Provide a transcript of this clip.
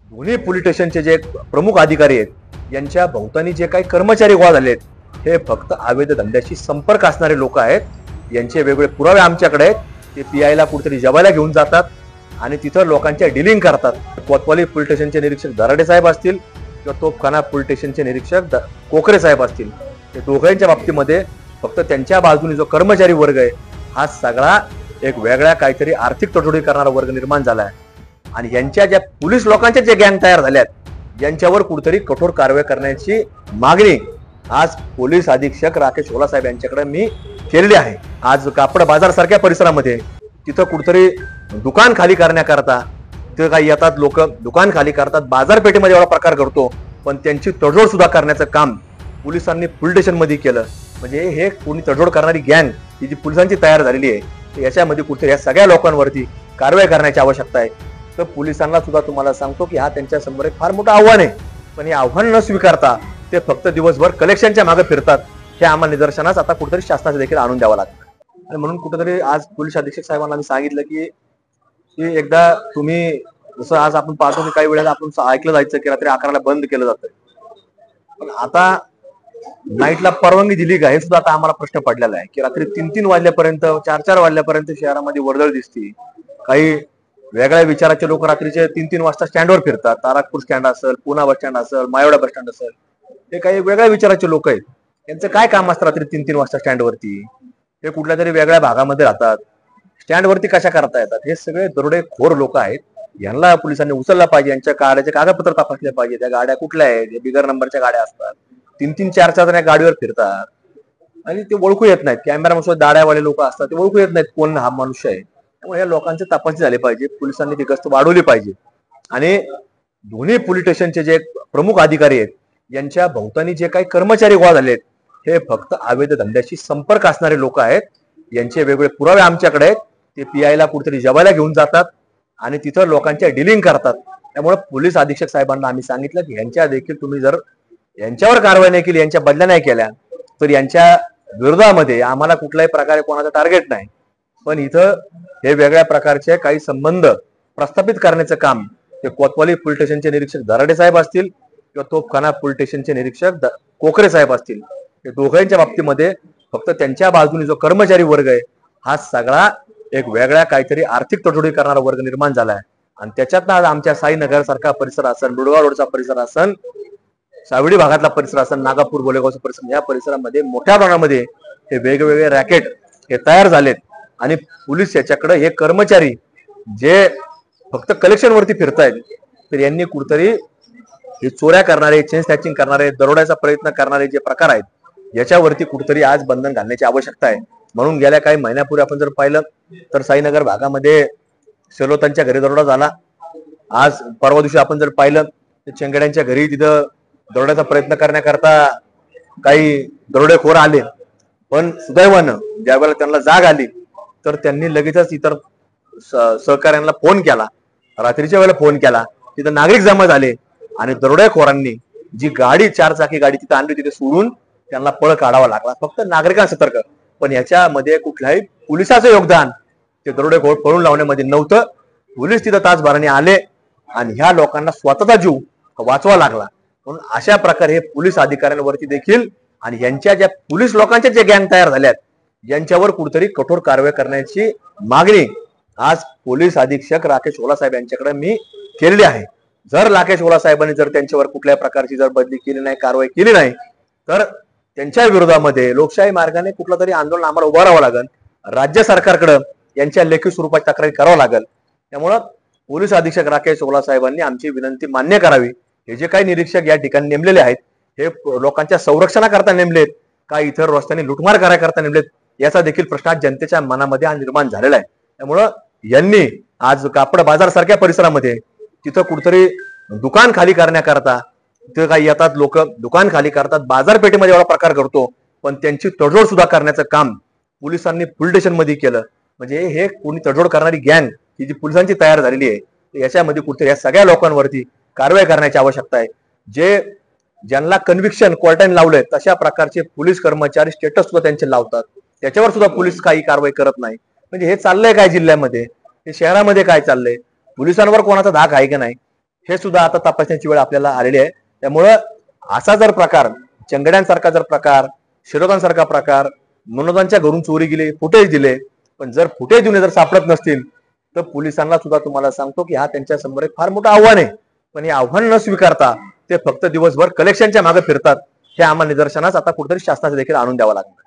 दोन्ही पोलीस स्टेशनचे जे प्रमुख अधिकारी आहेत यांच्या भोवतानी जे काही कर्मचारी गोळा झाले आहेत हे फक्त अवैध धंद्याशी संपर्क असणारे लोक आहेत. यांचे वेगवेगळे पुरावे आमच्याकडे आहेत. ते पीआयला कुठेतरी जबायला घेऊन जातात आणि तिथं लोकांच्या डीलिंग करतात. कोतवाली पोलीस स्टेशनचे निरीक्षक दराडे साहेब असतील किंवा तोफखाना पोलीस स्टेशनचे निरीक्षक कोकरे साहेब असतील, ते दोघांच्या बाबतीमध्ये फक्त त्यांच्या बाजूने जो कर्मचारी वर्ग आहे हा सगळा एक वेगळ्या काहीतरी आर्थिक तडजोडी करणारा वर्ग निर्माण झाला आहे. आणि यांच्या ज्या पोलीस लोकांच्या जे गँग तयार झाल्यात यांच्यावर कुठेतरी कठोर कारवाई करण्याची मागणी आज पोलीस अधीक्षक राकेश ओला साहेब यांच्याकडे मी केलेली आहे. आज कापड बाजार सारख्या परिसरामध्ये तिथं कुठेतरी दुकान खाली करण्याकरता तिथं काही येतात लोक, दुकान खाली करतात, बाजारपेठेमध्ये एवढा प्रकार घडतो, पण त्यांची तडजोड सुद्धा करण्याचं काम पोलिसांनी पोलीस स्टेशनमध्ये केलं. म्हणजे हे कोणी तडजोड करणारी गँग ही जी पोलिसांची तयार झालेली आहे याच्यामध्ये कुठेतरी या सगळ्या लोकांवरती कारवाई करण्याची आवश्यकता आहे. तर पोलिसांना सुद्धा तुम्हाला सांगतो की हा त्यांच्या समोर एक फार मोठं आव्हान आहे, पण हे आव्हान न स्वीकारता ते फक्त दिवसभर कलेक्शनच्या मागे फिरतात. हे आम्हाला निदर्शनास आता कुठेतरी शासनाचे देखील आणून द्यावं लागतं. आणि म्हणून कुठेतरी आज पोलीस अधीक्षक साहेबांना आम्ही सांगितलं की एकदा तुम्ही जसं आज आपण पाहतो की काही वेळेला आपण ऐकलं जायचं की रात्री 11ला बंद केलं जातं, पण आता नाईटला परवानगी दिली का हे सुद्धा आता आम्हाला प्रश्न पडलेला आहे. की रात्री 3-3 वाजल्यापर्यंत 4-4 वाजल्यापर्यंत शहरामध्ये वर्दळ दिसते. काही वेगळ्या विचाराचे लोक रात्रीचे 3-3 वाजता स्टँडवर फिरतात. तारापूर स्टँड असेल, पुणा बस स्टँड असेल, मायोडा बस स्टँड असेल, हे काही वेगळ्या विचाराचे लोक आहेत. यांचं काय काम असतं रात्री 3-3 वाजता स्टँडवरती? हे कुठल्या तरी वेगळ्या भागामध्ये राहतात, स्टँडवरती कशा करता येतात? हे सगळे दरोडेखोर लोक आहेत. यांना पोलिसांनी उचलला पाहिजे. यांच्या गाड्याचे कागदपत्र तपासले पाहिजे. त्या गाड्या कुठल्या आहेत? बिगर नंबरच्या गाड्या असतात. 3-3, 4-4 जण गाडीवर फिरतात आणि ते ओळखू येत नाहीत. कॅमेरामध्ये दाड्यावाले लोक असतात, ते ओळखू येत नाहीत कोण हा मनुष्य आहे. त्यामुळे या लोकांची तपासणी झाली पाहिजे. पोलिसांनी ती गस्त वाढवली पाहिजे. आणि दोन्ही पोलीस स्टेशनचे जे प्रमुख अधिकारी आहेत यांच्या भोवतानी जे काही कर्मचारी गोळा झालेत हे फक्त अवैध धंद्याशी संपर्क असणारे लोक आहेत. यांचे वेगवेगळे पुरावे आमच्याकडे आहेत. ते पीआयला कुठेतरी जबायला घेऊन जातात आणि तिथं लोकांच्या डीलिंग करतात. त्यामुळे पोलीस अधीक्षक साहेबांना आम्ही सांगितलं की यांच्या देखील तुम्ही जर यांच्यावर कारवाई नाही केली, यांच्या बदल्या नाही केल्या, तर यांच्या विरोधामध्ये आम्हाला कुठल्याही प्रकारे कोणाचं टार्गेट नाही, पण इथं हे वेगळ्या प्रकारचे काही संबंध प्रस्थापित करण्याचं काम ते कोतवाली पोलीस स्टेशनचे निरीक्षक दराडे साहेब असतील किंवा तोफखाना पोलीस स्टेशनचे निरीक्षक कोकरे साहेब असतील, हे दोघांच्या बाबतीमध्ये फक्त त्यांच्या बाजूने जो कर्मचारी वर्ग आहे हा सगळा एक वेगळ्या काहीतरी आर्थिक तडजोडी करणारा वर्ग निर्माण झाला आहे. आणि त्याच्यातनं आज आमच्या साईनगर सारखा परिसर असेल, बुडगाव रोडचा परिसर असेल, सावडी भागातला परिसर असेल, नागापूर बोलेगावचा परिसर, या परिसरामध्ये मोठ्या प्रमाणामध्ये हे वेगवेगळे रॅकेट हे तयार झालेत. आणि पोलीस याच्याकडे हे कर्मचारी जे फक्त कलेक्शन वरती फिरतायत, तर यांनी कुठेतरी हे चोऱ्या करणारे, चेन स्नॅचिंग करणारे, दरोड्याचा प्रयत्न करणारे जे प्रकार आहेत याच्यावरती कुठेतरी आज बंधन घालण्याची आवश्यकता आहे. म्हणून गेल्या काही महिन्यापूर्वी आपण जर पाहिलं तर साईनगर भागामध्ये सेलोतांच्या घरी दरोडा झाला. आज परवा दिवशी आपण जर पाहिलं तर चेंगड्यांच्या घरी तिथं दरोड्याचा प्रयत्न करण्याकरता काही दरोडेखोर आले, पण सुदैवानं ज्यावेळेला त्यांना जाग आली तर त्यांनी लगेचच इतर सहकार्यांना फोन केला, रात्रीच्या वेळेला फोन केला. तिथं नागरिक जमा झाले आणि दरोडेखोरांनी जी गाडी 4 चाकी गाडी तिथं आणली तिथे सोडून त्यांना पळ काढावा लागला. फक्त नागरिकांना सतर्क, पण याच्यामध्ये कुठल्याही पोलिसाचं योगदान ते दरोडेखोर पळून लावण्यामध्ये नव्हतं. पोलीस तिथं तासभराने आले आणि ह्या लोकांना स्वतःचा जीव वाचवा लागला. म्हणून अशा प्रकारे हे पोलीस अधिकाऱ्यांवरती देखील आणि यांच्या ज्या पोलीस लोकांच्या जे गँग तयार झाल्यात यांच्यावर कुठेतरी कठोर कारवाई करण्याची मागणी आज पोलीस अधीक्षक राकेश ओला साहेब यांच्याकडे मी केलेली आहे. जर राकेश ओला साहेबांनी जर त्यांच्यावर कुठल्याही प्रकारची जर बदली केली नाही, कारवाई केली नाही, तर त्यांच्या विरोधामध्ये लोकशाही मार्गाने कुठलं तरी आंदोलन आम्हाला उभं राहावं लागेल. राज्य सरकारकडे यांच्या लेखी स्वरूपात तक्रारी करावं लागेल. त्यामुळं पोलीस अधीक्षक राकेश ओला साहेबांनी आमची विनंती मान्य करावी. हे जे काही निरीक्षक या ठिकाणी नेमलेले आहेत हे लोकांच्या संरक्षणाकरता नेमलेत का इतर रस्त्याने लुटमार करायकरता नेमलेत, याचा देखील प्रश्न जनतेच्या मनामध्ये निर्माण झालेला आहे. त्यामुळं यांनी आज कापड बाजार सारख्या परिसरामध्ये तिथं कुठेतरी दुकान खाली करण्याकरता तिथं काही येतात लोक, दुकान खाली करतात, बाजारपेठेमध्ये एवढा प्रकार घडतो, पण त्यांची तडजोड सुद्धा करण्याचं काम पोलिसांनी पोलीस स्टेशनमध्ये केलं. म्हणजे हे कोणी तडजोड करणारी गँग ही जी पोलिसांची तयार झालेली आहे याच्यामध्ये कुठेतरी या सगळ्या लोकांवरती कारवाई करण्याची आवश्यकता आहे. ज्यांना कन्व्हिक्शन कोर्टाने लावलंय तशा प्रकारचे पोलीस कर्मचारी स्टेटस सुद्धा त्यांचे लावतात, त्याच्यावर सुद्धा पोलीस काही कारवाई करत नाही. म्हणजे हे चाललंय काय जिल्ह्यामध्ये, हे शहरामध्ये काय चाललंय, पोलिसांवर कोणाचा धाक आहे की नाही, हे सुद्धा आता तपासण्याची वेळ आपल्याला आलेली आहे. त्यामुळं असा जर प्रकार, चंगड्यांसारखा जर प्रकार, शिरोगांसारखा प्रकार, मनोजांच्या घरून चोरी गेली, फुटेज दिले, पण जर फुटेज देऊन जर सापडत नसतील तर पोलिसांना सुद्धा तुम्हाला सांगतो की हा त्यांच्या समोर एक फार मोठं आव्हान आहे. पण हे आव्हान न स्वीकारता ते फक्त दिवसभर कलेक्शनच्या मागे फिरतात. हे आम्हाला निदर्शनास आता कुठेतरी शासनाचे देखील आणून द्यावं लागतं.